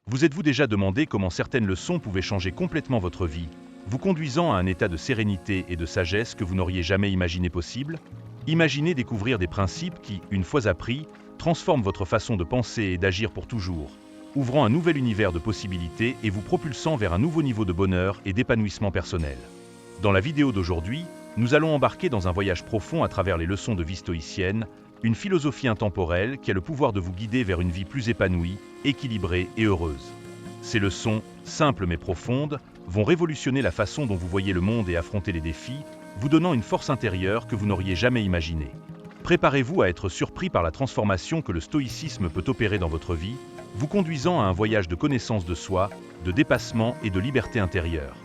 Vous êtes-vous déjà demandé comment certaines leçons pouvaient changer complètement votre vie, vous conduisant à un état de sérénité et de sagesse que vous n'auriez jamais imaginé possible? Imaginez découvrir des principes qui, une fois appris, transforment votre façon de penser et d'agir pour toujours, ouvrant un nouvel univers de possibilités et vous propulsant vers un nouveau niveau de bonheur et d'épanouissement personnel. Dans la vidéo d'aujourd'hui, nous allons embarquer dans un voyage profond à travers les leçons de vie stoïcienne, une philosophie intemporelle qui a le pouvoir de vous guider vers une vie plus épanouie, équilibrée et heureuse. Ces leçons, simples mais profondes, vont révolutionner la façon dont vous voyez le monde et affronter les défis, vous donnant une force intérieure que vous n'auriez jamais imaginée. Préparez-vous à être surpris par la transformation que le stoïcisme peut opérer dans votre vie, vous conduisant à un voyage de connaissance de soi, de dépassement et de liberté intérieure.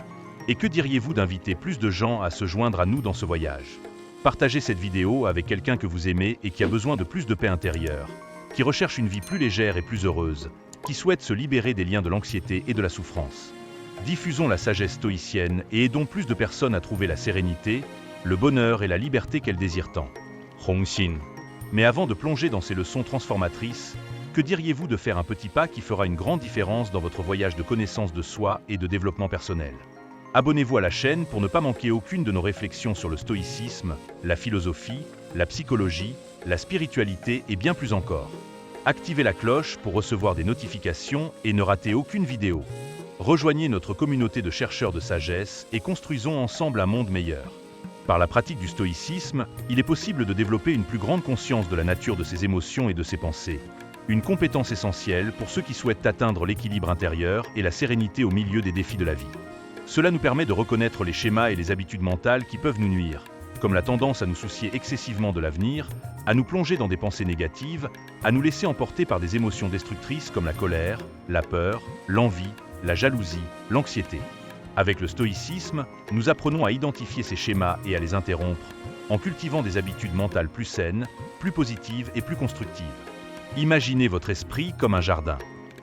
Et que diriez-vous d'inviter plus de gens à se joindre à nous dans ce voyage? Partagez cette vidéo avec quelqu'un que vous aimez et qui a besoin de plus de paix intérieure, qui recherche une vie plus légère et plus heureuse, qui souhaite se libérer des liens de l'anxiété et de la souffrance. Diffusons la sagesse stoïcienne et aidons plus de personnes à trouver la sérénité, le bonheur et la liberté qu'elles désirent tant. Hongxin. Mais avant de plonger dans ces leçons transformatrices, que diriez-vous de faire un petit pas qui fera une grande différence dans votre voyage de connaissance de soi et de développement personnel? Abonnez-vous à la chaîne pour ne pas manquer aucune de nos réflexions sur le stoïcisme, la philosophie, la psychologie, la spiritualité et bien plus encore. Activez la cloche pour recevoir des notifications et ne ratez aucune vidéo. Rejoignez notre communauté de chercheurs de sagesse et construisons ensemble un monde meilleur. Par la pratique du stoïcisme, il est possible de développer une plus grande conscience de la nature de ses émotions et de ses pensées. Une compétence essentielle pour ceux qui souhaitent atteindre l'équilibre intérieur et la sérénité au milieu des défis de la vie. Cela nous permet de reconnaître les schémas et les habitudes mentales qui peuvent nous nuire, comme la tendance à nous soucier excessivement de l'avenir, à nous plonger dans des pensées négatives, à nous laisser emporter par des émotions destructrices comme la colère, la peur, l'envie, la jalousie, l'anxiété. Avec le stoïcisme, nous apprenons à identifier ces schémas et à les interrompre, en cultivant des habitudes mentales plus saines, plus positives et plus constructives. Imaginez votre esprit comme un jardin.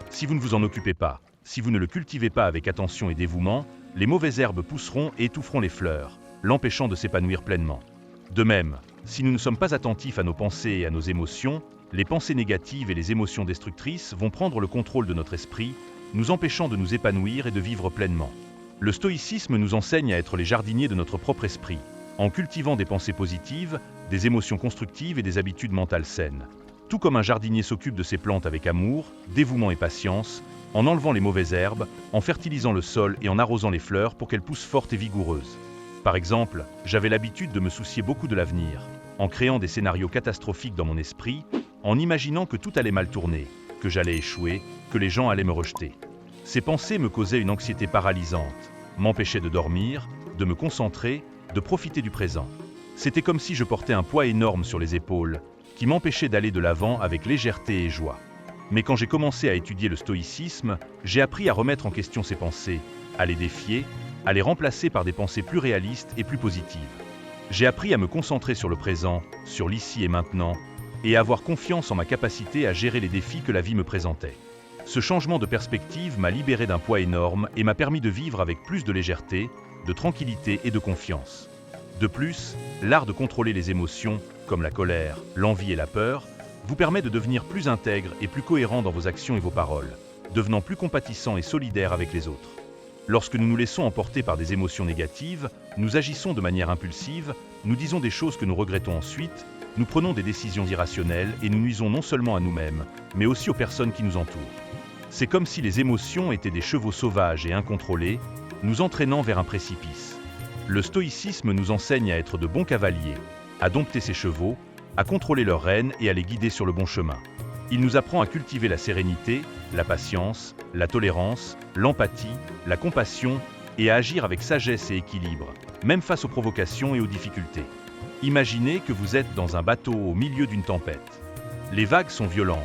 Si vous ne vous en occupez pas, si vous ne le cultivez pas avec attention et dévouement, les mauvaises herbes pousseront et étoufferont les fleurs, l'empêchant de s'épanouir pleinement. De même, si nous ne sommes pas attentifs à nos pensées et à nos émotions, les pensées négatives et les émotions destructrices vont prendre le contrôle de notre esprit, nous empêchant de nous épanouir et de vivre pleinement. Le stoïcisme nous enseigne à être les jardiniers de notre propre esprit, en cultivant des pensées positives, des émotions constructives et des habitudes mentales saines. Tout comme un jardinier s'occupe de ses plantes avec amour, dévouement et patience, en enlevant les mauvaises herbes, en fertilisant le sol et en arrosant les fleurs pour qu'elles poussent fortes et vigoureuses. Par exemple, j'avais l'habitude de me soucier beaucoup de l'avenir, en créant des scénarios catastrophiques dans mon esprit, en imaginant que tout allait mal tourner, que j'allais échouer, que les gens allaient me rejeter. Ces pensées me causaient une anxiété paralysante, m'empêchaient de dormir, de me concentrer, de profiter du présent. C'était comme si je portais un poids énorme sur les épaules, qui m'empêchait d'aller de l'avant avec légèreté et joie. Mais quand j'ai commencé à étudier le stoïcisme, j'ai appris à remettre en question ces pensées, à les défier, à les remplacer par des pensées plus réalistes et plus positives. J'ai appris à me concentrer sur le présent, sur l'ici et maintenant, et à avoir confiance en ma capacité à gérer les défis que la vie me présentait. Ce changement de perspective m'a libéré d'un poids énorme et m'a permis de vivre avec plus de légèreté, de tranquillité et de confiance. De plus, l'art de contrôler les émotions, comme la colère, l'envie et la peur, vous permet de devenir plus intègre et plus cohérent dans vos actions et vos paroles, devenant plus compatissant et solidaire avec les autres. Lorsque nous nous laissons emporter par des émotions négatives, nous agissons de manière impulsive, nous disons des choses que nous regrettons ensuite, nous prenons des décisions irrationnelles et nous nuisons non seulement à nous-mêmes, mais aussi aux personnes qui nous entourent. C'est comme si les émotions étaient des chevaux sauvages et incontrôlés, nous entraînant vers un précipice. Le stoïcisme nous enseigne à être de bons cavaliers, à dompter ces chevaux, à contrôler leurs rênes et à les guider sur le bon chemin. Il nous apprend à cultiver la sérénité, la patience, la tolérance, l'empathie, la compassion et à agir avec sagesse et équilibre, même face aux provocations et aux difficultés. Imaginez que vous êtes dans un bateau au milieu d'une tempête. Les vagues sont violentes,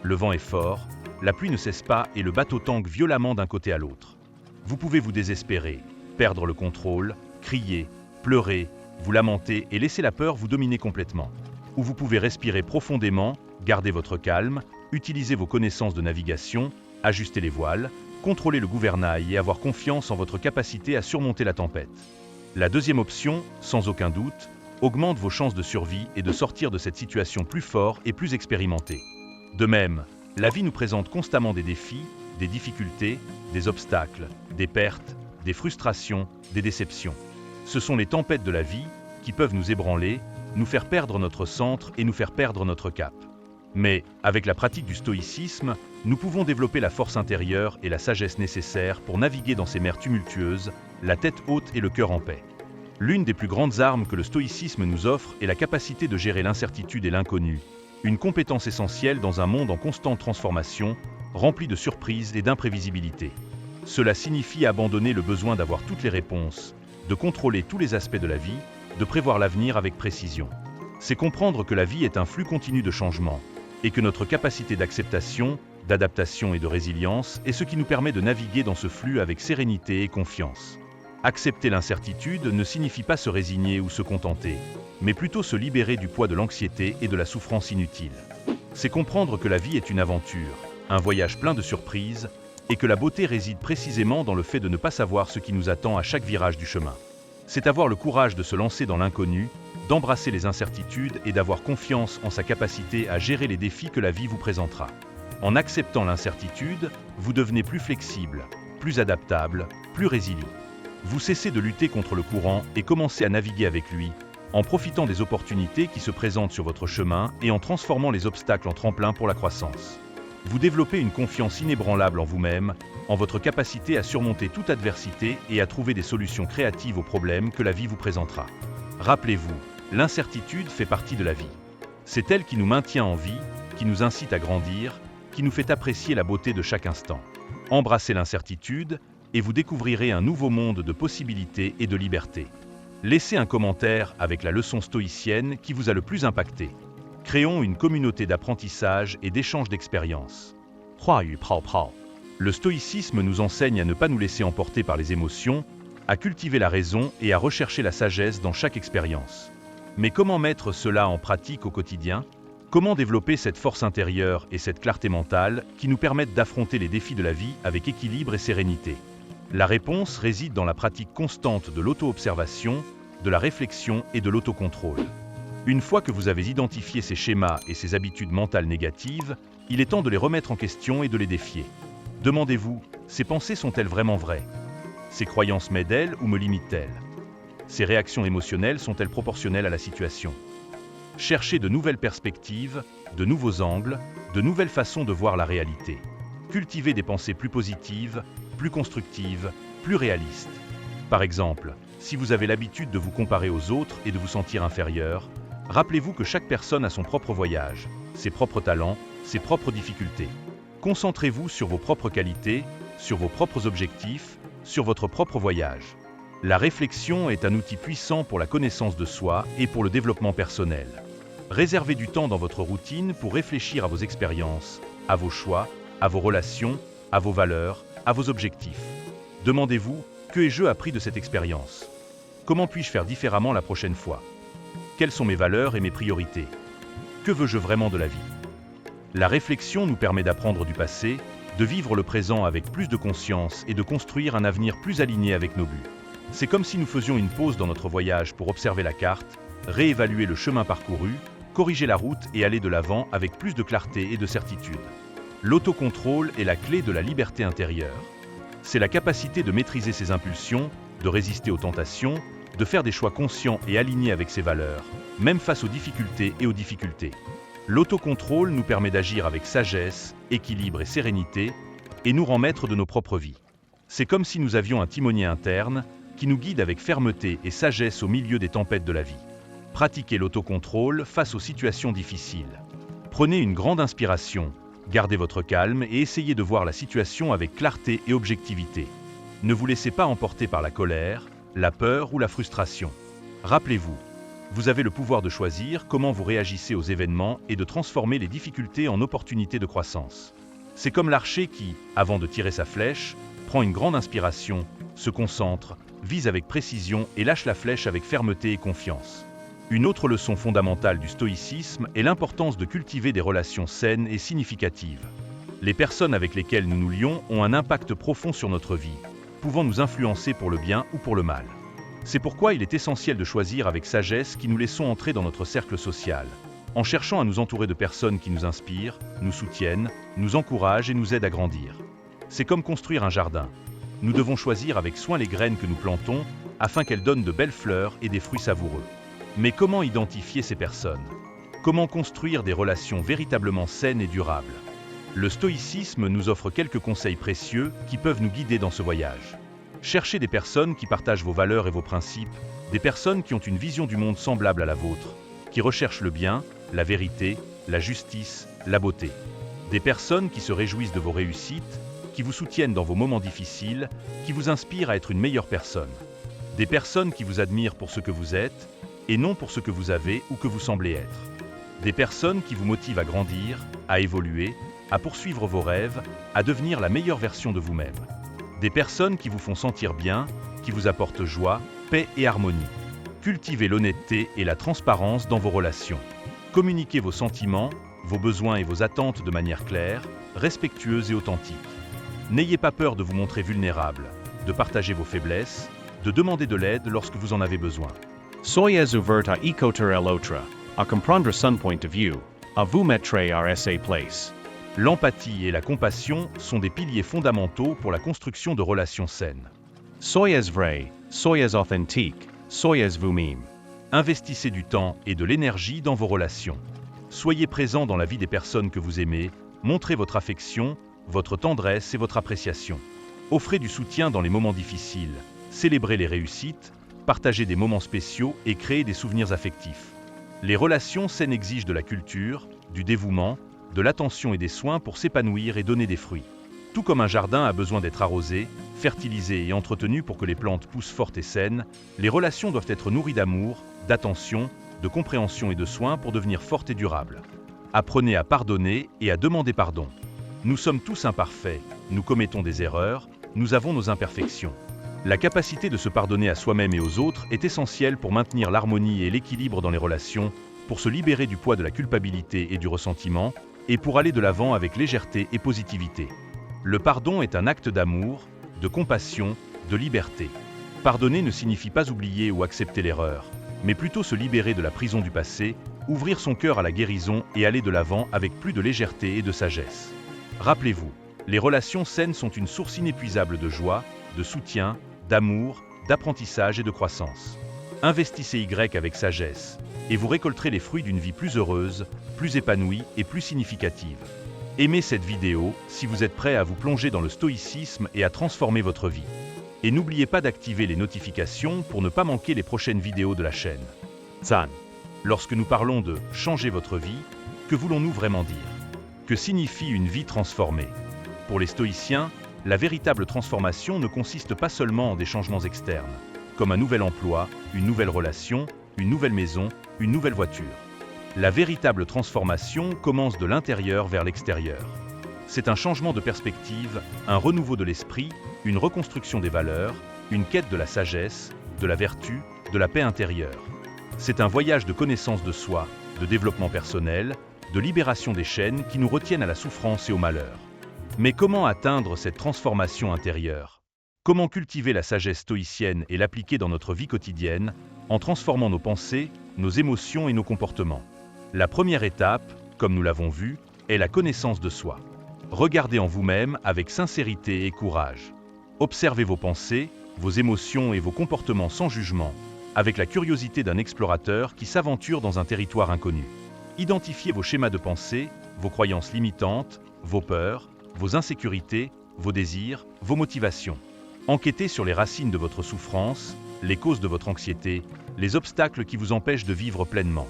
le vent est fort, la pluie ne cesse pas et le bateau tangue violemment d'un côté à l'autre. Vous pouvez vous désespérer, perdre le contrôle, crier, pleurer, vous lamenter et laisser la peur vous dominer complètement. Ou vous pouvez respirer profondément, garder votre calme, utiliser vos connaissances de navigation, ajuster les voiles, contrôler le gouvernail et avoir confiance en votre capacité à surmonter la tempête. La deuxième option, sans aucun doute, augmente vos chances de survie et de sortir de cette situation plus fort et plus expérimenté. De même, la vie nous présente constamment des défis, des difficultés, des obstacles, des pertes, des frustrations, des déceptions. Ce sont les tempêtes de la vie qui peuvent nous ébranler, nous faire perdre notre centre et nous faire perdre notre cap. Mais, avec la pratique du stoïcisme, nous pouvons développer la force intérieure et la sagesse nécessaires pour naviguer dans ces mers tumultueuses, la tête haute et le cœur en paix. L'une des plus grandes armes que le stoïcisme nous offre est la capacité de gérer l'incertitude et l'inconnu, une compétence essentielle dans un monde en constante transformation, rempli de surprises et d'imprévisibilité. Cela signifie abandonner le besoin d'avoir toutes les réponses, de contrôler tous les aspects de la vie, de prévoir l'avenir avec précision. C'est comprendre que la vie est un flux continu de changements, et que notre capacité d'acceptation, d'adaptation et de résilience est ce qui nous permet de naviguer dans ce flux avec sérénité et confiance. Accepter l'incertitude ne signifie pas se résigner ou se contenter, mais plutôt se libérer du poids de l'anxiété et de la souffrance inutile. C'est comprendre que la vie est une aventure, un voyage plein de surprises, et que la beauté réside précisément dans le fait de ne pas savoir ce qui nous attend à chaque virage du chemin. C'est avoir le courage de se lancer dans l'inconnu, d'embrasser les incertitudes et d'avoir confiance en sa capacité à gérer les défis que la vie vous présentera. En acceptant l'incertitude, vous devenez plus flexible, plus adaptable, plus résilient. Vous cessez de lutter contre le courant et commencez à naviguer avec lui, en profitant des opportunités qui se présentent sur votre chemin et en transformant les obstacles en tremplin pour la croissance. Vous développez une confiance inébranlable en vous-même, en votre capacité à surmonter toute adversité et à trouver des solutions créatives aux problèmes que la vie vous présentera. Rappelez-vous, l'incertitude fait partie de la vie. C'est elle qui nous maintient en vie, qui nous incite à grandir, qui nous fait apprécier la beauté de chaque instant. Embrassez l'incertitude et vous découvrirez un nouveau monde de possibilités et de liberté. Laissez un commentaire avec la leçon stoïcienne qui vous a le plus impacté. Créons une communauté d'apprentissage et d'échange d'expériences. 话语泡泡. Le stoïcisme nous enseigne à ne pas nous laisser emporter par les émotions, à cultiver la raison et à rechercher la sagesse dans chaque expérience. Mais comment mettre cela en pratique au quotidien ? Comment développer cette force intérieure et cette clarté mentale qui nous permettent d'affronter les défis de la vie avec équilibre et sérénité ? La réponse réside dans la pratique constante de l'auto-observation, de la réflexion et de l'autocontrôle. Une fois que vous avez identifié ces schémas et ces habitudes mentales négatives, il est temps de les remettre en question et de les défier. Demandez-vous, ces pensées sont-elles vraiment vraies ? Ces croyances m'aident-elles ou me limitent-elles ? Ces réactions émotionnelles sont-elles proportionnelles à la situation ? Cherchez de nouvelles perspectives, de nouveaux angles, de nouvelles façons de voir la réalité. Cultivez des pensées plus positives, plus constructives, plus réalistes. Par exemple, si vous avez l'habitude de vous comparer aux autres et de vous sentir inférieur, rappelez-vous que chaque personne a son propre voyage, ses propres talents, ses propres difficultés. Concentrez-vous sur vos propres qualités, sur vos propres objectifs, sur votre propre voyage. La réflexion est un outil puissant pour la connaissance de soi et pour le développement personnel. Réservez du temps dans votre routine pour réfléchir à vos expériences, à vos choix, à vos relations, à vos valeurs, à vos objectifs. Demandez-vous, que ai-je appris de cette expérience ? Comment puis-je faire différemment la prochaine fois ? Quelles sont mes valeurs et mes priorités ? Que veux-je vraiment de la vie ? La réflexion nous permet d'apprendre du passé, de vivre le présent avec plus de conscience et de construire un avenir plus aligné avec nos buts. C'est comme si nous faisions une pause dans notre voyage pour observer la carte, réévaluer le chemin parcouru, corriger la route et aller de l'avant avec plus de clarté et de certitude. L'autocontrôle est la clé de la liberté intérieure. C'est la capacité de maîtriser ses impulsions, de résister aux tentations, de faire des choix conscients et alignés avec ses valeurs, même face aux difficultés et aux difficultés. L'autocontrôle nous permet d'agir avec sagesse, équilibre et sérénité, et nous rend maîtres de nos propres vies. C'est comme si nous avions un timonier interne qui nous guide avec fermeté et sagesse au milieu des tempêtes de la vie. Pratiquez l'autocontrôle face aux situations difficiles. Prenez une grande inspiration, gardez votre calme et essayez de voir la situation avec clarté et objectivité. Ne vous laissez pas emporter par la colère, la peur ou la frustration. Rappelez-vous, vous avez le pouvoir de choisir comment vous réagissez aux événements et de transformer les difficultés en opportunités de croissance. C'est comme l'archer qui, avant de tirer sa flèche, prend une grande inspiration, se concentre, vise avec précision et lâche la flèche avec fermeté et confiance. Une autre leçon fondamentale du stoïcisme est l'importance de cultiver des relations saines et significatives. Les personnes avec lesquelles nous nous lions ont un impact profond sur notre vie, pouvant nous influencer pour le bien ou pour le mal. C'est pourquoi il est essentiel de choisir avec sagesse qui nous laissons entrer dans notre cercle social, en cherchant à nous entourer de personnes qui nous inspirent, nous soutiennent, nous encouragent et nous aident à grandir. C'est comme construire un jardin. Nous devons choisir avec soin les graines que nous plantons afin qu'elles donnent de belles fleurs et des fruits savoureux. Mais comment identifier ces personnes? Comment construire des relations véritablement saines et durables? Le stoïcisme nous offre quelques conseils précieux qui peuvent nous guider dans ce voyage. Cherchez des personnes qui partagent vos valeurs et vos principes, des personnes qui ont une vision du monde semblable à la vôtre, qui recherchent le bien, la vérité, la justice, la beauté. Des personnes qui se réjouissent de vos réussites, qui vous soutiennent dans vos moments difficiles, qui vous inspirent à être une meilleure personne. Des personnes qui vous admirent pour ce que vous êtes, et non pour ce que vous avez ou que vous semblez être. Des personnes qui vous motivent à grandir, à évoluer, à poursuivre vos rêves, à devenir la meilleure version de vous-même. Des personnes qui vous font sentir bien, qui vous apportent joie, paix et harmonie. Cultivez l'honnêteté et la transparence dans vos relations. Communiquez vos sentiments, vos besoins et vos attentes de manière claire, respectueuse et authentique. N'ayez pas peur de vous montrer vulnérable, de partager vos faiblesses, de demander de l'aide lorsque vous en avez besoin. Soyez ouvert à écouter l'autre, à comprendre son point de vue, à vous mettre à sa place. L'empathie et la compassion sont des piliers fondamentaux pour la construction de relations saines. Soyez vrai, soyez authentique, soyez vous-même. Investissez du temps et de l'énergie dans vos relations. Soyez présent dans la vie des personnes que vous aimez, montrez votre affection, votre tendresse et votre appréciation. Offrez du soutien dans les moments difficiles, célébrez les réussites, partagez des moments spéciaux et créez des souvenirs affectifs. Les relations saines exigent de la culture, du dévouement, de l'attention et des soins pour s'épanouir et donner des fruits. Tout comme un jardin a besoin d'être arrosé, fertilisé et entretenu pour que les plantes poussent fortes et saines, les relations doivent être nourries d'amour, d'attention, de compréhension et de soins pour devenir fortes et durables. Apprenez à pardonner et à demander pardon. Nous sommes tous imparfaits, nous commettons des erreurs, nous avons nos imperfections. La capacité de se pardonner à soi-même et aux autres est essentielle pour maintenir l'harmonie et l'équilibre dans les relations, pour se libérer du poids de la culpabilité et du ressentiment, et pour aller de l'avant avec légèreté et positivité. Le pardon est un acte d'amour, de compassion, de liberté. Pardonner ne signifie pas oublier ou accepter l'erreur, mais plutôt se libérer de la prison du passé, ouvrir son cœur à la guérison et aller de l'avant avec plus de légèreté et de sagesse. Rappelez-vous, les relations saines sont une source inépuisable de joie, de soutien, d'amour, d'apprentissage et de croissance. Investissez Y avec sagesse, et vous récolterez les fruits d'une vie plus heureuse, plus épanouie et plus significative. Aimez cette vidéo si vous êtes prêt à vous plonger dans le stoïcisme et à transformer votre vie. Et n'oubliez pas d'activer les notifications pour ne pas manquer les prochaines vidéos de la chaîne. Zan. Lorsque nous parlons de « changer votre vie », que voulons-nous vraiment dire? Que signifie une vie transformée? Pour les stoïciens, la véritable transformation ne consiste pas seulement en des changements externes, comme un nouvel emploi, une nouvelle relation, une nouvelle maison, une nouvelle voiture. La véritable transformation commence de l'intérieur vers l'extérieur. C'est un changement de perspective, un renouveau de l'esprit, une reconstruction des valeurs, une quête de la sagesse, de la vertu, de la paix intérieure. C'est un voyage de connaissance de soi, de développement personnel, de libération des chaînes qui nous retiennent à la souffrance et au malheur. Mais comment atteindre cette transformation intérieure? Comment cultiver la sagesse stoïcienne et l'appliquer dans notre vie quotidienne, en transformant nos pensées, nos émotions et nos comportements? La première étape, comme nous l'avons vu, est la connaissance de soi. Regardez en vous-même avec sincérité et courage. Observez vos pensées, vos émotions et vos comportements sans jugement, avec la curiosité d'un explorateur qui s'aventure dans un territoire inconnu. Identifiez vos schémas de pensée, vos croyances limitantes, vos peurs, vos insécurités, vos désirs, vos motivations. Enquêtez sur les racines de votre souffrance, les causes de votre anxiété, les obstacles qui vous empêchent de vivre pleinement.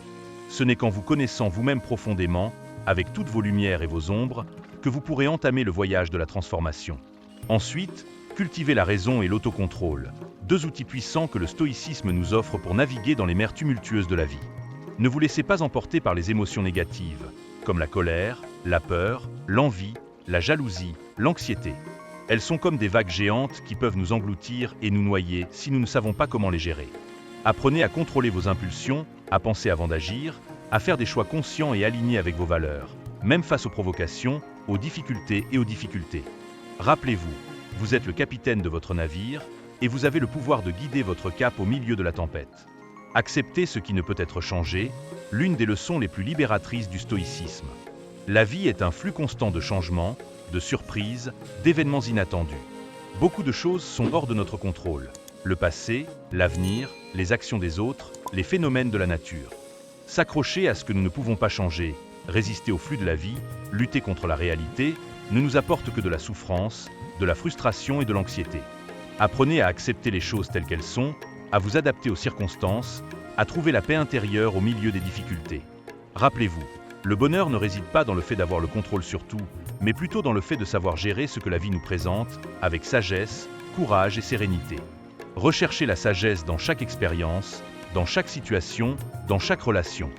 Ce n'est qu'en vous connaissant vous-même profondément, avec toutes vos lumières et vos ombres, que vous pourrez entamer le voyage de la transformation. Ensuite, cultivez la raison et l'autocontrôle, deux outils puissants que le stoïcisme nous offre pour naviguer dans les mers tumultueuses de la vie. Ne vous laissez pas emporter par les émotions négatives, comme la colère, la peur, l'envie, la jalousie, l'anxiété. Elles sont comme des vagues géantes qui peuvent nous engloutir et nous noyer si nous ne savons pas comment les gérer. Apprenez à contrôler vos impulsions, à penser avant d'agir, à faire des choix conscients et alignés avec vos valeurs, même face aux provocations, aux difficultés et aux difficultés. Rappelez-vous, vous êtes le capitaine de votre navire et vous avez le pouvoir de guider votre cap au milieu de la tempête. Acceptez ce qui ne peut être changé, l'une des leçons les plus libératrices du stoïcisme. La vie est un flux constant de changements, de surprises, d'événements inattendus. Beaucoup de choses sont hors de notre contrôle. Le passé, l'avenir, les actions des autres, les phénomènes de la nature. S'accrocher à ce que nous ne pouvons pas changer, résister au flux de la vie, lutter contre la réalité, ne nous apporte que de la souffrance, de la frustration et de l'anxiété. Apprenez à accepter les choses telles qu'elles sont, à vous adapter aux circonstances, à trouver la paix intérieure au milieu des difficultés. Rappelez-vous, le bonheur ne réside pas dans le fait d'avoir le contrôle sur tout, mais plutôt dans le fait de savoir gérer ce que la vie nous présente, avec sagesse, courage et sérénité. Recherchez la sagesse dans chaque expérience, dans chaque situation, dans chaque relation.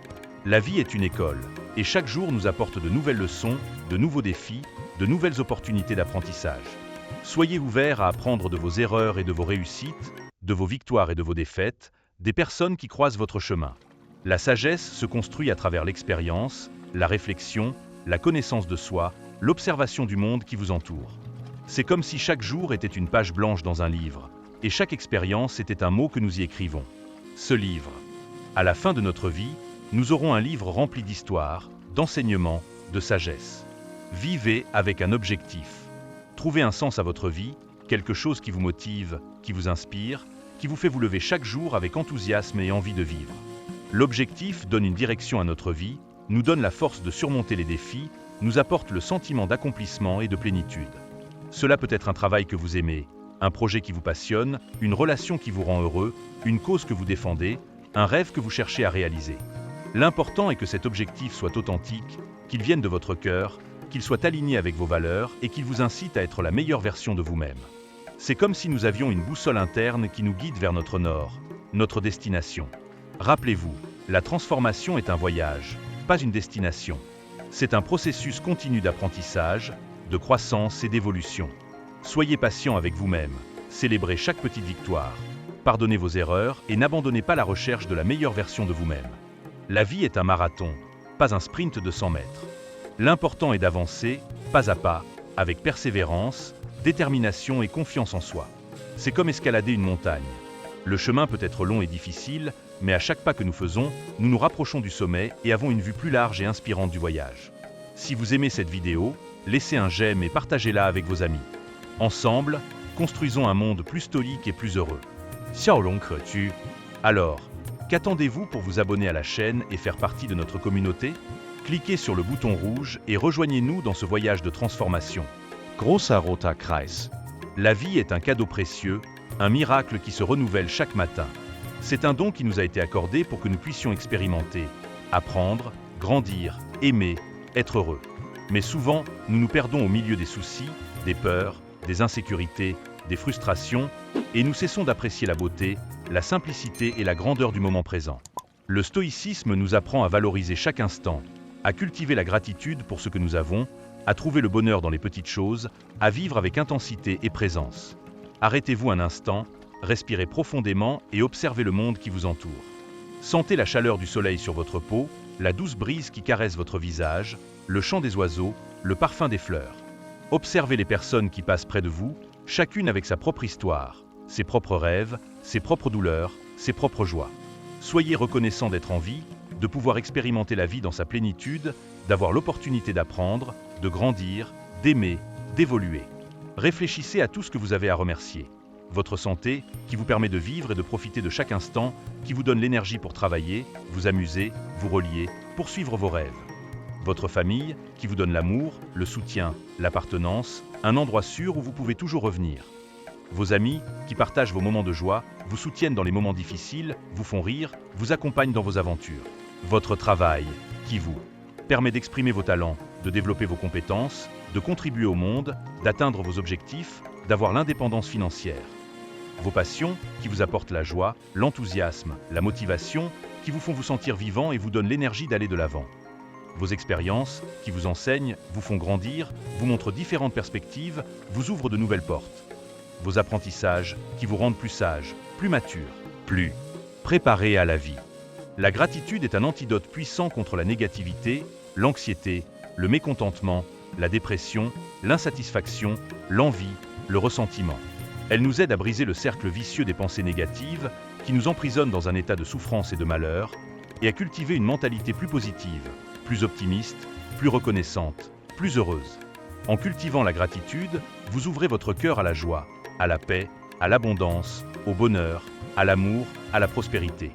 La vie est une école, et chaque jour nous apporte de nouvelles leçons, de nouveaux défis, de nouvelles opportunités d'apprentissage. Soyez ouverts à apprendre de vos erreurs et de vos réussites, de vos victoires et de vos défaites, des personnes qui croisent votre chemin. La sagesse se construit à travers l'expérience, la réflexion, la connaissance de soi, l'observation du monde qui vous entoure. C'est comme si chaque jour était une page blanche dans un livre, et chaque expérience était un mot que nous y écrivons. Ce livre. À la fin de notre vie, nous aurons un livre rempli d'histoire, d'enseignements, de sagesse. Vivez avec un objectif. Trouvez un sens à votre vie, quelque chose qui vous motive, qui vous inspire, qui vous fait vous lever chaque jour avec enthousiasme et envie de vivre. L'objectif donne une direction à notre vie, nous donne la force de surmonter les défis, nous apporte le sentiment d'accomplissement et de plénitude. Cela peut être un travail que vous aimez, un projet qui vous passionne, une relation qui vous rend heureux, une cause que vous défendez, un rêve que vous cherchez à réaliser. L'important est que cet objectif soit authentique, qu'il vienne de votre cœur, qu'il soit aligné avec vos valeurs et qu'il vous incite à être la meilleure version de vous-même. C'est comme si nous avions une boussole interne qui nous guide vers notre nord, notre destination. Rappelez-vous, la transformation est un voyage, pas une destination. C'est un processus continu d'apprentissage, de croissance et d'évolution. Soyez patient avec vous-même, célébrez chaque petite victoire, pardonnez vos erreurs et n'abandonnez pas la recherche de la meilleure version de vous-même. La vie est un marathon, pas un sprint de 100 mètres. L'important est d'avancer, pas à pas, avec persévérance, détermination et confiance en soi. C'est comme escalader une montagne. Le chemin peut être long et difficile, mais à chaque pas que nous faisons, nous nous rapprochons du sommet et avons une vue plus large et inspirante du voyage. Si vous aimez cette vidéo, laissez un j'aime et partagez-la avec vos amis. Ensemble, construisons un monde plus stoïque et plus heureux. Xiaolong Ketu. Alors, qu'attendez-vous pour vous abonner à la chaîne et faire partie de notre communauté? Cliquez sur le bouton rouge et rejoignez-nous dans ce voyage de transformation. Großer roter Kreis. La vie est un cadeau précieux, un miracle qui se renouvelle chaque matin. C'est un don qui nous a été accordé pour que nous puissions expérimenter, apprendre, grandir, aimer, être heureux. Mais souvent, nous nous perdons au milieu des soucis, des peurs, des insécurités, des frustrations, et nous cessons d'apprécier la beauté, la simplicité et la grandeur du moment présent. Le stoïcisme nous apprend à valoriser chaque instant, à cultiver la gratitude pour ce que nous avons, à trouver le bonheur dans les petites choses, à vivre avec intensité et présence. Arrêtez-vous un instant, respirez profondément et observez le monde qui vous entoure. Sentez la chaleur du soleil sur votre peau, la douce brise qui caresse votre visage, le chant des oiseaux, le parfum des fleurs. Observez les personnes qui passent près de vous, chacune avec sa propre histoire, ses propres rêves, ses propres douleurs, ses propres joies. Soyez reconnaissants d'être en vie, de pouvoir expérimenter la vie dans sa plénitude, d'avoir l'opportunité d'apprendre, de grandir, d'aimer, d'évoluer. Réfléchissez à tout ce que vous avez à remercier. Votre santé, qui vous permet de vivre et de profiter de chaque instant, qui vous donne l'énergie pour travailler, vous amuser, vous relier, poursuivre vos rêves. Votre famille, qui vous donne l'amour, le soutien, l'appartenance, un endroit sûr où vous pouvez toujours revenir. Vos amis, qui partagent vos moments de joie, vous soutiennent dans les moments difficiles, vous font rire, vous accompagnent dans vos aventures. Votre travail, qui vous permet d'exprimer vos talents, de développer vos compétences, de contribuer au monde, d'atteindre vos objectifs, d'avoir l'indépendance financière. Vos passions, qui vous apportent la joie, l'enthousiasme, la motivation, qui vous font vous sentir vivant et vous donnent l'énergie d'aller de l'avant. Vos expériences, qui vous enseignent, vous font grandir, vous montrent différentes perspectives, vous ouvrent de nouvelles portes. Vos apprentissages, qui vous rendent plus sage, plus mature, plus préparé à la vie. La gratitude est un antidote puissant contre la négativité, l'anxiété, le mécontentement, la dépression, l'insatisfaction, l'envie, le ressentiment. Elle nous aide à briser le cercle vicieux des pensées négatives qui nous emprisonnent dans un état de souffrance et de malheur, et à cultiver une mentalité plus positive, plus optimiste, plus reconnaissante, plus heureuse. En cultivant la gratitude, vous ouvrez votre cœur à la joie, à la paix, à l'abondance, au bonheur, à l'amour, à la prospérité.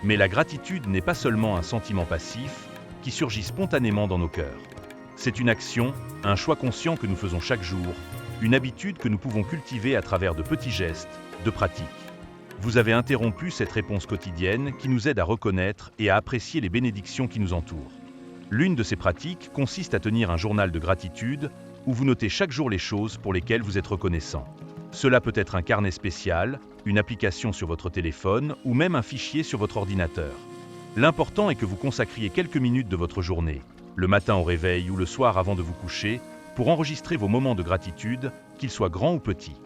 Mais la gratitude n'est pas seulement un sentiment passif qui surgit spontanément dans nos cœurs. C'est une action, un choix conscient que nous faisons chaque jour, une habitude que nous pouvons cultiver à travers de petits gestes, de pratiques. Vous avez interrompu cette réponse quotidienne qui nous aide à reconnaître et à apprécier les bénédictions qui nous entourent. L'une de ces pratiques consiste à tenir un journal de gratitude où vous notez chaque jour les choses pour lesquelles vous êtes reconnaissant. Cela peut être un carnet spécial, une application sur votre téléphone ou même un fichier sur votre ordinateur. L'important est que vous consacriez quelques minutes de votre journée, le matin au réveil ou le soir avant de vous coucher, pour enregistrer vos moments de gratitude, qu'ils soient grands ou petits.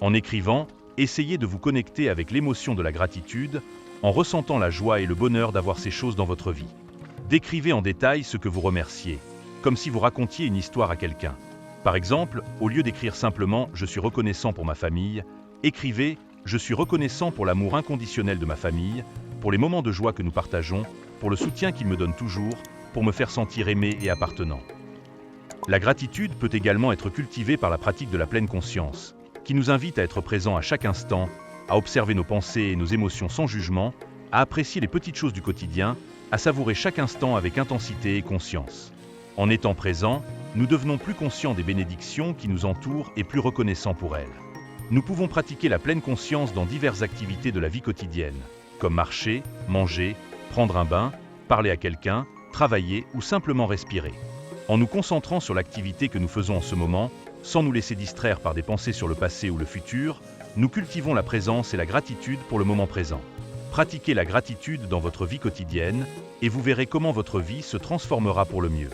En écrivant, essayez de vous connecter avec l'émotion de la gratitude, en ressentant la joie et le bonheur d'avoir ces choses dans votre vie. Décrivez en détail ce que vous remerciez, comme si vous racontiez une histoire à quelqu'un. Par exemple, au lieu d'écrire simplement « Je suis reconnaissant pour ma famille », écrivez « Je suis reconnaissant pour l'amour inconditionnel de ma famille, pour les moments de joie que nous partageons, pour le soutien qu'ils me donnent toujours, pour me faire sentir aimé et appartenant ». La gratitude peut également être cultivée par la pratique de la pleine conscience, qui nous invite à être présent à chaque instant, à observer nos pensées et nos émotions sans jugement, à apprécier les petites choses du quotidien, à savourer chaque instant avec intensité et conscience. En étant présent, nous devenons plus conscients des bénédictions qui nous entourent et plus reconnaissants pour elles. Nous pouvons pratiquer la pleine conscience dans diverses activités de la vie quotidienne, comme marcher, manger, prendre un bain, parler à quelqu'un, travailler ou simplement respirer. En nous concentrant sur l'activité que nous faisons en ce moment, sans nous laisser distraire par des pensées sur le passé ou le futur, nous cultivons la présence et la gratitude pour le moment présent. Pratiquez la gratitude dans votre vie quotidienne et vous verrez comment votre vie se transformera pour le mieux.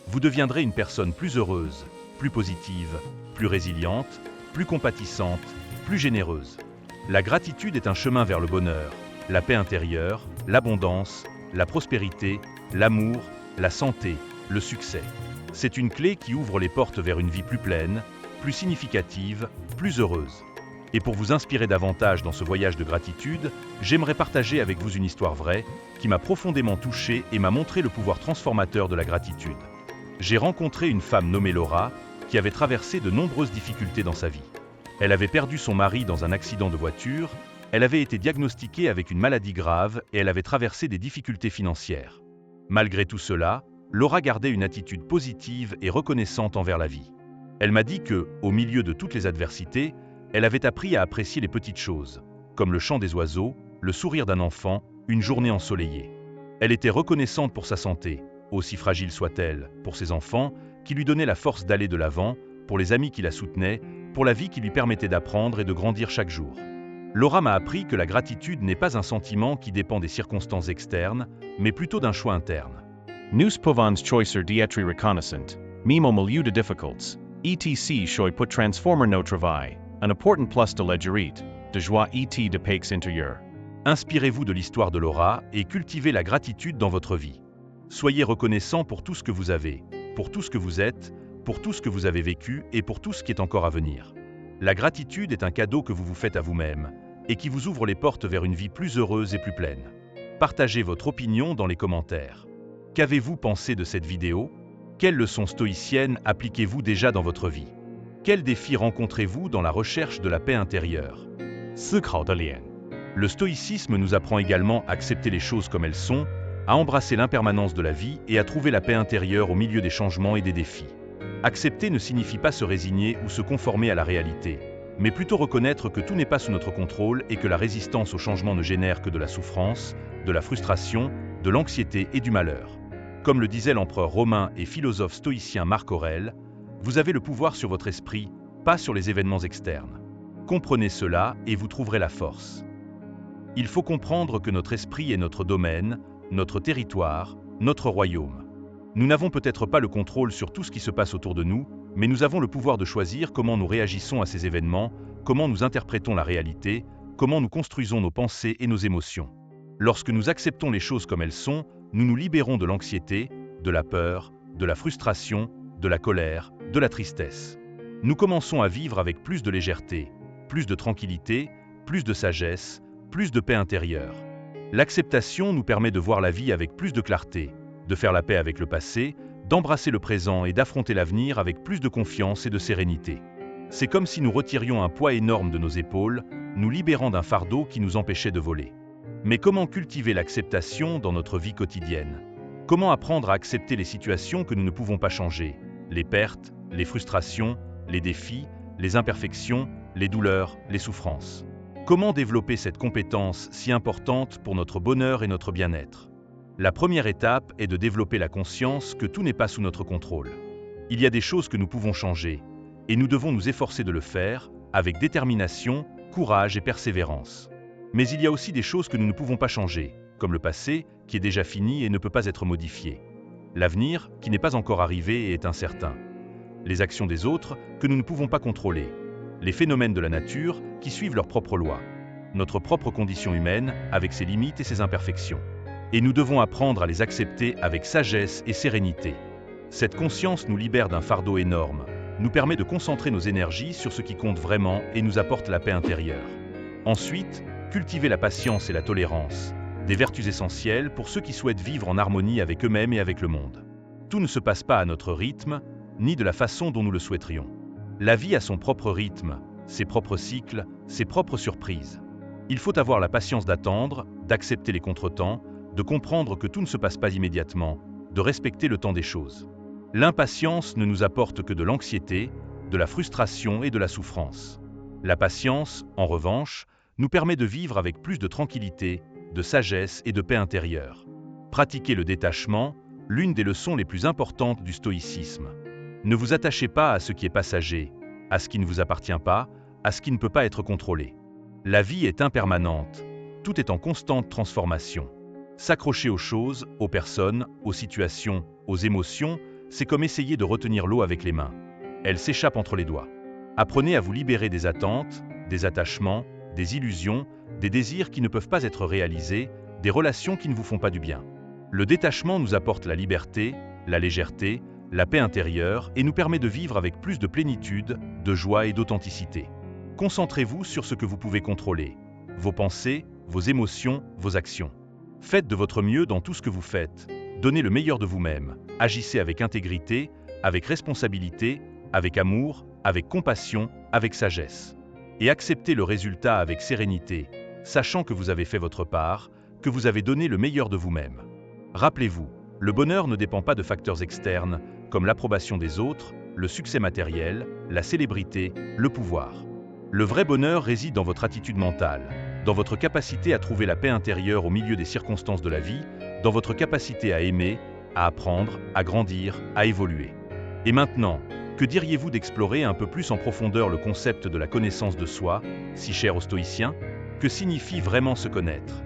Vous deviendrez une personne plus heureuse, plus positive, plus résiliente, plus compatissante, plus généreuse. La gratitude est un chemin vers le bonheur, la paix intérieure, l'abondance, la prospérité, l'amour, la santé, le succès. C'est une clé qui ouvre les portes vers une vie plus pleine, plus significative, plus heureuse. Et pour vous inspirer davantage dans ce voyage de gratitude, j'aimerais partager avec vous une histoire vraie qui m'a profondément touché et m'a montré le pouvoir transformateur de la gratitude. J'ai rencontré une femme nommée Laura qui avait traversé de nombreuses difficultés dans sa vie. Elle avait perdu son mari dans un accident de voiture, elle avait été diagnostiquée avec une maladie grave et elle avait traversé des difficultés financières. Malgré tout cela, Laura gardait une attitude positive et reconnaissante envers la vie. Elle m'a dit que, au milieu de toutes les adversités, elle avait appris à apprécier les petites choses, comme le chant des oiseaux, le sourire d'un enfant, une journée ensoleillée. Elle était reconnaissante pour sa santé, aussi fragile soit-elle, pour ses enfants, qui lui donnaient la force d'aller de l'avant, pour les amis qui la soutenaient, pour la vie qui lui permettait d'apprendre et de grandir chaque jour. Laura m'a appris que la gratitude n'est pas un sentiment qui dépend des circonstances externes, mais plutôt d'un choix interne. Nous pouvons choisir d'être reconnaissant, même au milieu de difficultés, etc. choix pour transformer notre vie. Un important plus de légèreté, de joie et de paix intérieure. Inspirez-vous de l'histoire de Laura et cultivez la gratitude dans votre vie. Soyez reconnaissant pour tout ce que vous avez, pour tout ce que vous êtes, pour tout ce que vous avez vécu et pour tout ce qui est encore à venir. La gratitude est un cadeau que vous vous faites à vous-même et qui vous ouvre les portes vers une vie plus heureuse et plus pleine. Partagez votre opinion dans les commentaires. Qu'avez-vous pensé de cette vidéo? Quelles leçons stoïciennes appliquez-vous déjà dans votre vie? Quels défis rencontrez-vous dans la recherche de la paix intérieure? Le stoïcisme nous apprend également à accepter les choses comme elles sont, à embrasser l'impermanence de la vie et à trouver la paix intérieure au milieu des changements et des défis. Accepter ne signifie pas se résigner ou se conformer à la réalité, mais plutôt reconnaître que tout n'est pas sous notre contrôle et que la résistance au changement ne génère que de la souffrance, de la frustration, de l'anxiété et du malheur. Comme le disait l'empereur romain et philosophe stoïcien Marc Aurèle, vous avez le pouvoir sur votre esprit, pas sur les événements externes. Comprenez cela et vous trouverez la force. Il faut comprendre que notre esprit est notre domaine, notre territoire, notre royaume. Nous n'avons peut-être pas le contrôle sur tout ce qui se passe autour de nous, mais nous avons le pouvoir de choisir comment nous réagissons à ces événements, comment nous interprétons la réalité, comment nous construisons nos pensées et nos émotions. Lorsque nous acceptons les choses comme elles sont, nous nous libérons de l'anxiété, de la peur, de la frustration, de la colère, de la tristesse. Nous commençons à vivre avec plus de légèreté, plus de tranquillité, plus de sagesse, plus de paix intérieure. L'acceptation nous permet de voir la vie avec plus de clarté, de faire la paix avec le passé, d'embrasser le présent et d'affronter l'avenir avec plus de confiance et de sérénité. C'est comme si nous retirions un poids énorme de nos épaules, nous libérant d'un fardeau qui nous empêchait de voler. Mais comment cultiver l'acceptation dans notre vie quotidienne? Comment apprendre à accepter les situations que nous ne pouvons pas changer, les pertes, les frustrations, les défis, les imperfections, les douleurs, les souffrances? Comment développer cette compétence si importante pour notre bonheur et notre bien-être? La première étape est de développer la conscience que tout n'est pas sous notre contrôle. Il y a des choses que nous pouvons changer, et nous devons nous efforcer de le faire avec détermination, courage et persévérance. Mais il y a aussi des choses que nous ne pouvons pas changer, comme le passé, qui est déjà fini et ne peut pas être modifié. L'avenir, qui n'est pas encore arrivé et est incertain. Les actions des autres, que nous ne pouvons pas contrôler. Les phénomènes de la nature, qui suivent leurs propres lois. Notre propre condition humaine, avec ses limites et ses imperfections. Et nous devons apprendre à les accepter avec sagesse et sérénité. Cette conscience nous libère d'un fardeau énorme, nous permet de concentrer nos énergies sur ce qui compte vraiment et nous apporte la paix intérieure. Ensuite, cultiver la patience et la tolérance, des vertus essentielles pour ceux qui souhaitent vivre en harmonie avec eux-mêmes et avec le monde. Tout ne se passe pas à notre rythme, ni de la façon dont nous le souhaiterions. La vie a son propre rythme, ses propres cycles, ses propres surprises. Il faut avoir la patience d'attendre, d'accepter les contretemps, de comprendre que tout ne se passe pas immédiatement, de respecter le temps des choses. L'impatience ne nous apporte que de l'anxiété, de la frustration et de la souffrance. La patience, en revanche, nous permet de vivre avec plus de tranquillité, de sagesse et de paix intérieure. Pratiquer le détachement, l'une des leçons les plus importantes du stoïcisme. Ne vous attachez pas à ce qui est passager, à ce qui ne vous appartient pas, à ce qui ne peut pas être contrôlé. La vie est impermanente, tout est en constante transformation. S'accrocher aux choses, aux personnes, aux situations, aux émotions, c'est comme essayer de retenir l'eau avec les mains. Elle s'échappe entre les doigts. Apprenez à vous libérer des attentes, des attachements, des illusions, des désirs qui ne peuvent pas être réalisés, des relations qui ne vous font pas du bien. Le détachement nous apporte la liberté, la légèreté, la paix intérieure et nous permet de vivre avec plus de plénitude, de joie et d'authenticité. Concentrez-vous sur ce que vous pouvez contrôler, vos pensées, vos émotions, vos actions. Faites de votre mieux dans tout ce que vous faites. Donnez le meilleur de vous-même. Agissez avec intégrité, avec responsabilité, avec amour, avec compassion, avec sagesse. Et acceptez le résultat avec sérénité, sachant que vous avez fait votre part, que vous avez donné le meilleur de vous-même. Rappelez-vous, le bonheur ne dépend pas de facteurs externes, comme l'approbation des autres, le succès matériel, la célébrité, le pouvoir. Le vrai bonheur réside dans votre attitude mentale, dans votre capacité à trouver la paix intérieure au milieu des circonstances de la vie, dans votre capacité à aimer, à apprendre, à grandir, à évoluer. Et maintenant, que diriez-vous d'explorer un peu plus en profondeur le concept de la connaissance de soi, si cher aux stoïciens? Que signifie vraiment se connaître?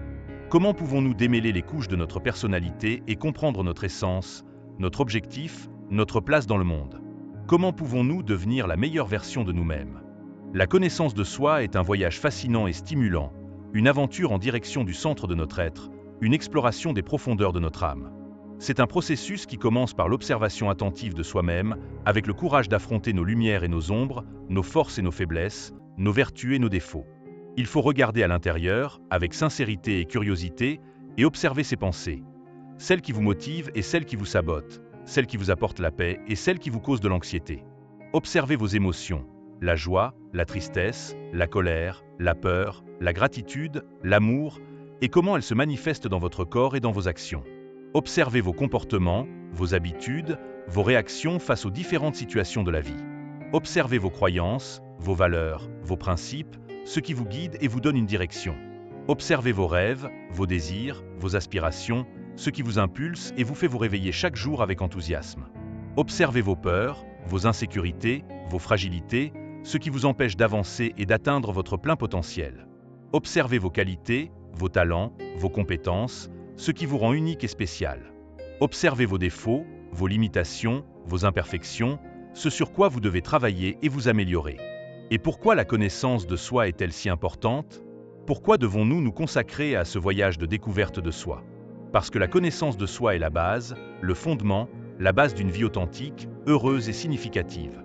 Comment pouvons-nous démêler les couches de notre personnalité et comprendre notre essence, notre objectif, notre place dans le monde? Comment pouvons-nous devenir la meilleure version de nous-mêmes? La connaissance de soi est un voyage fascinant et stimulant, une aventure en direction du centre de notre être, une exploration des profondeurs de notre âme. C'est un processus qui commence par l'observation attentive de soi-même, avec le courage d'affronter nos lumières et nos ombres, nos forces et nos faiblesses, nos vertus et nos défauts. Il faut regarder à l'intérieur, avec sincérité et curiosité, et observer ses pensées. Celles qui vous motivent et celles qui vous sabotent, celles qui vous apportent la paix et celles qui vous causent de l'anxiété. Observez vos émotions, la joie, la tristesse, la colère, la peur, la gratitude, l'amour, et comment elles se manifestent dans votre corps et dans vos actions. Observez vos comportements, vos habitudes, vos réactions face aux différentes situations de la vie. Observez vos croyances, vos valeurs, vos principes, ce qui vous guide et vous donne une direction. Observez vos rêves, vos désirs, vos aspirations, ce qui vous impulse et vous fait vous réveiller chaque jour avec enthousiasme. Observez vos peurs, vos insécurités, vos fragilités, ce qui vous empêche d'avancer et d'atteindre votre plein potentiel. Observez vos qualités, vos talents, vos compétences, ce qui vous rend unique et spécial. Observez vos défauts, vos limitations, vos imperfections, ce sur quoi vous devez travailler et vous améliorer. Et pourquoi la connaissance de soi est-elle si importante? Pourquoi devons-nous nous consacrer à ce voyage de découverte de soi? Parce que la connaissance de soi est la base, le fondement, la base d'une vie authentique, heureuse et significative.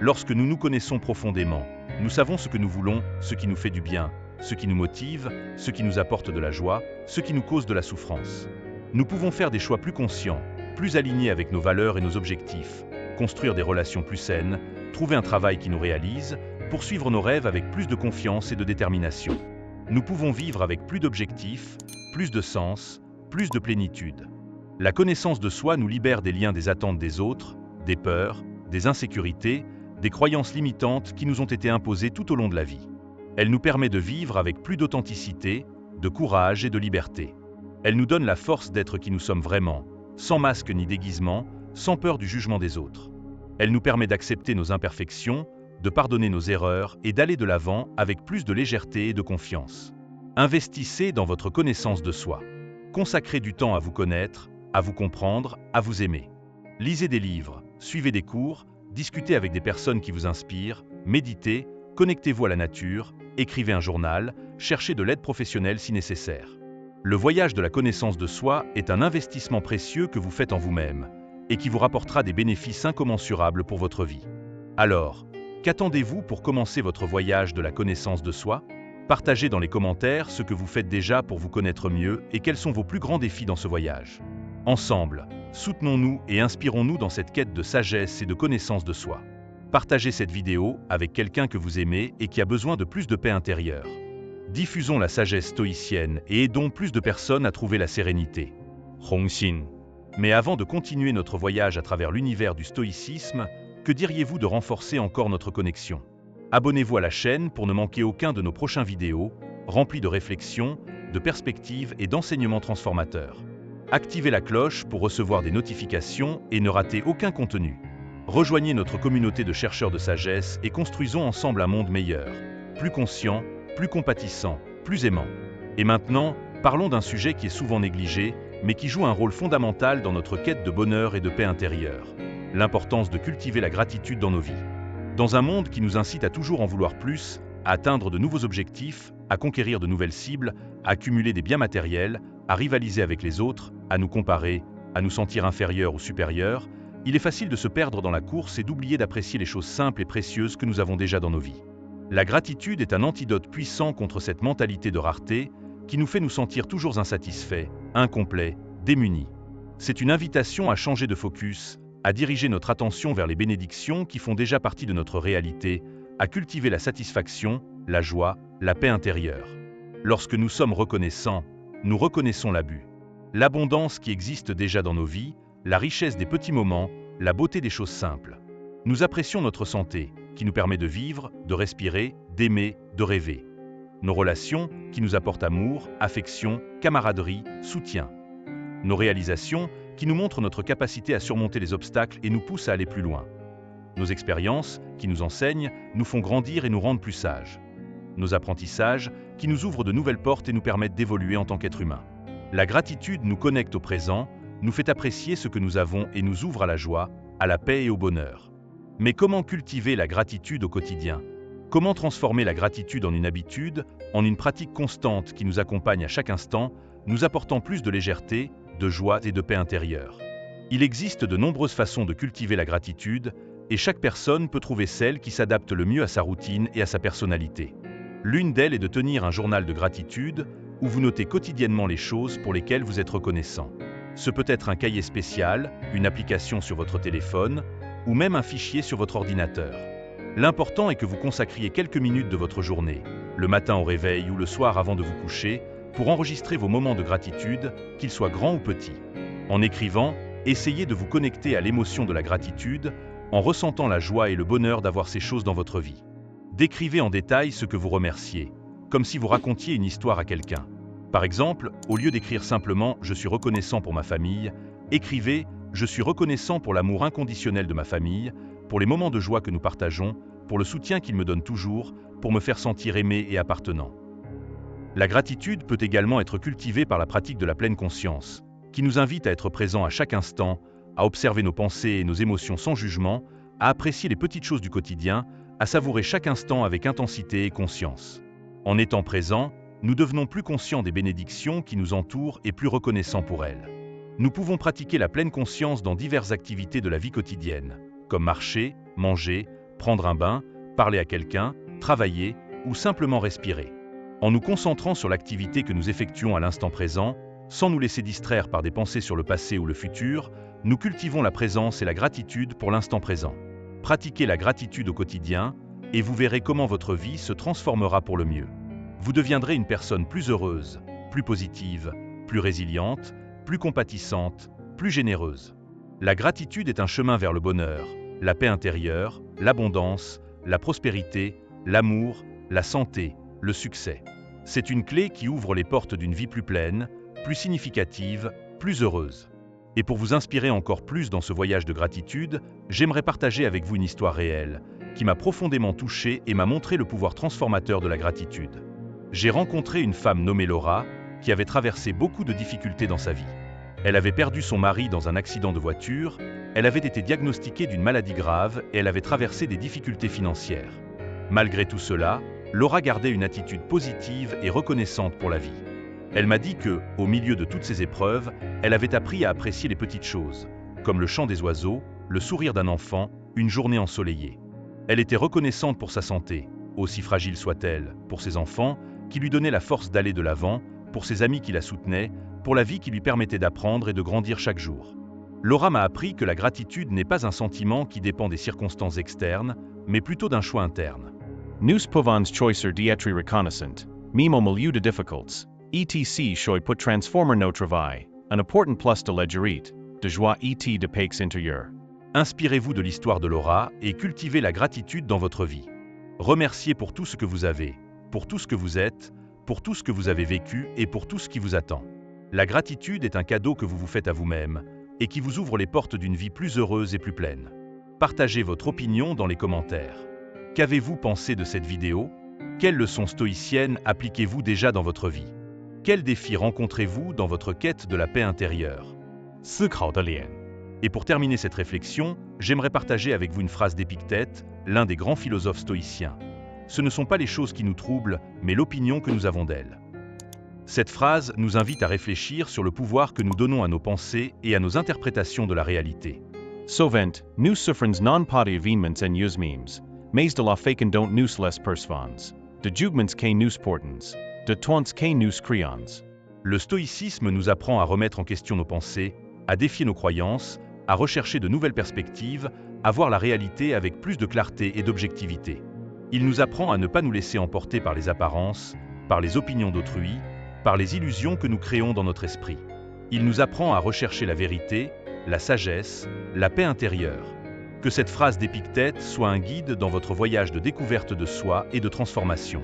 Lorsque nous nous connaissons profondément, nous savons ce que nous voulons, ce qui nous fait du bien, ce qui nous motive, ce qui nous apporte de la joie, ce qui nous cause de la souffrance. Nous pouvons faire des choix plus conscients, plus alignés avec nos valeurs et nos objectifs, construire des relations plus saines, trouver un travail qui nous réalise, poursuivre nos rêves avec plus de confiance et de détermination. Nous pouvons vivre avec plus d'objectifs, plus de sens, plus de plénitude. La connaissance de soi nous libère des liens des attentes des autres, des peurs, des insécurités, des croyances limitantes qui nous ont été imposées tout au long de la vie. Elle nous permet de vivre avec plus d'authenticité, de courage et de liberté. Elle nous donne la force d'être qui nous sommes vraiment, sans masque ni déguisement, sans peur du jugement des autres. Elle nous permet d'accepter nos imperfections, de pardonner nos erreurs et d'aller de l'avant avec plus de légèreté et de confiance. Investissez dans votre connaissance de soi. Consacrez du temps à vous connaître, à vous comprendre, à vous aimer. Lisez des livres, suivez des cours, discutez avec des personnes qui vous inspirent, méditez, connectez-vous à la nature, écrivez un journal, cherchez de l'aide professionnelle si nécessaire. Le voyage de la connaissance de soi est un investissement précieux que vous faites en vous-même et qui vous rapportera des bénéfices incommensurables pour votre vie. Alors, qu'attendez-vous pour commencer votre voyage de la connaissance de soi? Partagez dans les commentaires ce que vous faites déjà pour vous connaître mieux et quels sont vos plus grands défis dans ce voyage. Ensemble, soutenons-nous et inspirons-nous dans cette quête de sagesse et de connaissance de soi. Partagez cette vidéo avec quelqu'un que vous aimez et qui a besoin de plus de paix intérieure. Diffusons la sagesse stoïcienne et aidons plus de personnes à trouver la sérénité. Hongxin. Mais avant de continuer notre voyage à travers l'univers du stoïcisme, que diriez-vous de renforcer encore notre connexion? Abonnez-vous à la chaîne pour ne manquer aucun de nos prochains vidéos, remplis de réflexions, de perspectives et d'enseignements transformateurs. Activez la cloche pour recevoir des notifications et ne ratez aucun contenu. Rejoignez notre communauté de chercheurs de sagesse et construisons ensemble un monde meilleur, plus conscient, plus compatissant, plus aimant. Et maintenant, parlons d'un sujet qui est souvent négligé, mais qui joue un rôle fondamental dans notre quête de bonheur et de paix intérieure. L'importance de cultiver la gratitude dans nos vies. Dans un monde qui nous incite à toujours en vouloir plus, à atteindre de nouveaux objectifs, à conquérir de nouvelles cibles, à accumuler des biens matériels, à rivaliser avec les autres, à nous comparer, à nous sentir inférieurs ou supérieurs, il est facile de se perdre dans la course et d'oublier d'apprécier les choses simples et précieuses que nous avons déjà dans nos vies. La gratitude est un antidote puissant contre cette mentalité de rareté qui nous fait nous sentir toujours insatisfaits, incomplets, démunis. C'est une invitation à changer de focus, à diriger notre attention vers les bénédictions qui font déjà partie de notre réalité, à cultiver la satisfaction, la joie, la paix intérieure. Lorsque nous sommes reconnaissants, nous reconnaissons l'abus. L'abondance qui existe déjà dans nos vies, la richesse des petits moments, la beauté des choses simples. Nous apprécions notre santé, qui nous permet de vivre, de respirer, d'aimer, de rêver. Nos relations, qui nous apportent amour, affection, camaraderie, soutien. Nos réalisations, qui nous montrent notre capacité à surmonter les obstacles et nous poussent à aller plus loin. Nos expériences, qui nous enseignent, nous font grandir et nous rendent plus sages. Nos apprentissages, qui nous ouvrent de nouvelles portes et nous permettent d'évoluer en tant qu'être humain. La gratitude nous connecte au présent, nous fait apprécier ce que nous avons et nous ouvre à la joie, à la paix et au bonheur. Mais comment cultiver la gratitude au quotidien? Comment transformer la gratitude en une habitude, en une pratique constante qui nous accompagne à chaque instant, nous apportant plus de légèreté, de joie et de paix intérieure? Il existe de nombreuses façons de cultiver la gratitude, et chaque personne peut trouver celle qui s'adapte le mieux à sa routine et à sa personnalité. L'une d'elles est de tenir un journal de gratitude, où vous notez quotidiennement les choses pour lesquelles vous êtes reconnaissant. Ce peut être un cahier spécial, une application sur votre téléphone, ou même un fichier sur votre ordinateur. L'important est que vous consacriez quelques minutes de votre journée, le matin au réveil ou le soir avant de vous coucher, pour enregistrer vos moments de gratitude, qu'ils soient grands ou petits. En écrivant, essayez de vous connecter à l'émotion de la gratitude, en ressentant la joie et le bonheur d'avoir ces choses dans votre vie. Décrivez en détail ce que vous remerciez, comme si vous racontiez une histoire à quelqu'un. Par exemple, au lieu d'écrire simplement « Je suis reconnaissant pour ma famille », écrivez « Je suis reconnaissant pour l'amour inconditionnel de ma famille, pour les moments de joie que nous partageons, pour le soutien qu'ils me donnent toujours, pour me faire sentir aimé et appartenant. » La gratitude peut également être cultivée par la pratique de la pleine conscience, qui nous invite à être présents à chaque instant, à observer nos pensées et nos émotions sans jugement, à apprécier les petites choses du quotidien, à savourer chaque instant avec intensité et conscience. En étant présents, nous devenons plus conscients des bénédictions qui nous entourent et plus reconnaissants pour elles. Nous pouvons pratiquer la pleine conscience dans diverses activités de la vie quotidienne, comme marcher, manger, prendre un bain, parler à quelqu'un, travailler ou simplement respirer. En nous concentrant sur l'activité que nous effectuons à l'instant présent, sans nous laisser distraire par des pensées sur le passé ou le futur, Nous cultivons la présence et la gratitude pour l'instant présent. Pratiquez la gratitude au quotidien et vous verrez comment votre vie se transformera pour le mieux. Vous deviendrez une personne plus heureuse, plus positive, plus résiliente, plus compatissante, plus généreuse. La gratitude est un chemin vers le bonheur, la paix intérieure, l'abondance, la prospérité, l'amour, la santé, le succès. C'est une clé qui ouvre les portes d'une vie plus pleine, plus significative, plus heureuse. Et pour vous inspirer encore plus dans ce voyage de gratitude, j'aimerais partager avec vous une histoire réelle, qui m'a profondément touché et m'a montré le pouvoir transformateur de la gratitude. J'ai rencontré une femme nommée Laura, qui avait traversé beaucoup de difficultés dans sa vie. Elle avait perdu son mari dans un accident de voiture, elle avait été diagnostiquée d'une maladie grave et elle avait traversé des difficultés financières. Malgré tout cela, Laura gardait une attitude positive et reconnaissante pour la vie. Elle m'a dit que, au milieu de toutes ces épreuves, elle avait appris à apprécier les petites choses, comme le chant des oiseaux, le sourire d'un enfant, une journée ensoleillée. Elle était reconnaissante pour sa santé, aussi fragile soit-elle, pour ses enfants, qui lui donnaient la force d'aller de l'avant, pour ses amis qui la soutenaient, pour la vie qui lui permettait d'apprendre et de grandir chaque jour. Laura m'a appris que la gratitude n'est pas un sentiment qui dépend des circonstances externes, mais plutôt d'un choix interne. Nous pouvons choisir d'être reconnaissant, même au milieu de difficultés. ETC choix pour transformer notre vie, un important plus de légèreté, de joie et de paix intérieure. Inspirez-vous de l'histoire de Laura et cultivez la gratitude dans votre vie. Remerciez pour tout ce que vous avez, pour tout ce que vous êtes, pour tout ce que vous avez vécu et pour tout ce qui vous attend. La gratitude est un cadeau que vous vous faites à vous-même et qui vous ouvre les portes d'une vie plus heureuse et plus pleine. Partagez votre opinion dans les commentaires. Qu'avez-vous pensé de cette vidéo? Quelles leçons stoïciennes appliquez-vous déjà dans votre vie? Quels défis rencontrez-vous dans votre quête de la paix intérieure? Et pour terminer cette réflexion, j'aimerais partager avec vous une phrase d'Épictète, l'un des grands philosophes stoïciens. Ce ne sont pas les choses qui nous troublent, mais l'opinion que nous avons d'elles. Cette phrase nous invite à réfléchir sur le pouvoir que nous donnons à nos pensées et à nos interprétations de la réalité. Souvent, nous souffrons non pas d'événements en eux-mêmes, mais de la fait que nous les percevons, de jugements que nous portons, de temps que nous créons. Le stoïcisme nous apprend à remettre en question nos pensées, à défier nos croyances, à rechercher de nouvelles perspectives, à voir la réalité avec plus de clarté et d'objectivité. Il nous apprend à ne pas nous laisser emporter par les apparences, par les opinions d'autrui, par les illusions que nous créons dans notre esprit. Il nous apprend à rechercher la vérité, la sagesse, la paix intérieure. Que cette phrase d'Épictète soit un guide dans votre voyage de découverte de soi et de transformation.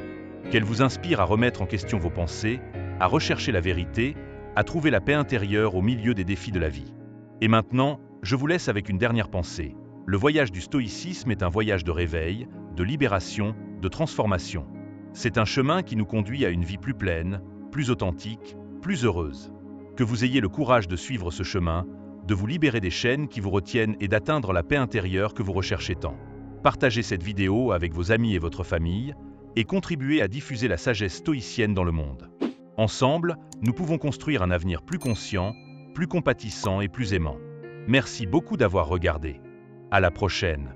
Qu'elle vous inspire à remettre en question vos pensées, à rechercher la vérité, à trouver la paix intérieure au milieu des défis de la vie. Et maintenant, je vous laisse avec une dernière pensée. Le voyage du stoïcisme est un voyage de réveil, de libération, de transformation. C'est un chemin qui nous conduit à une vie plus pleine, plus authentique, plus heureuse. Que vous ayez le courage de suivre ce chemin, de vous libérer des chaînes qui vous retiennent et d'atteindre la paix intérieure que vous recherchez tant. Partagez cette vidéo avec vos amis et votre famille, et contribuez à diffuser la sagesse stoïcienne dans le monde. Ensemble, nous pouvons construire un avenir plus conscient, plus compatissant et plus aimant. Merci beaucoup d'avoir regardé. À la prochaine.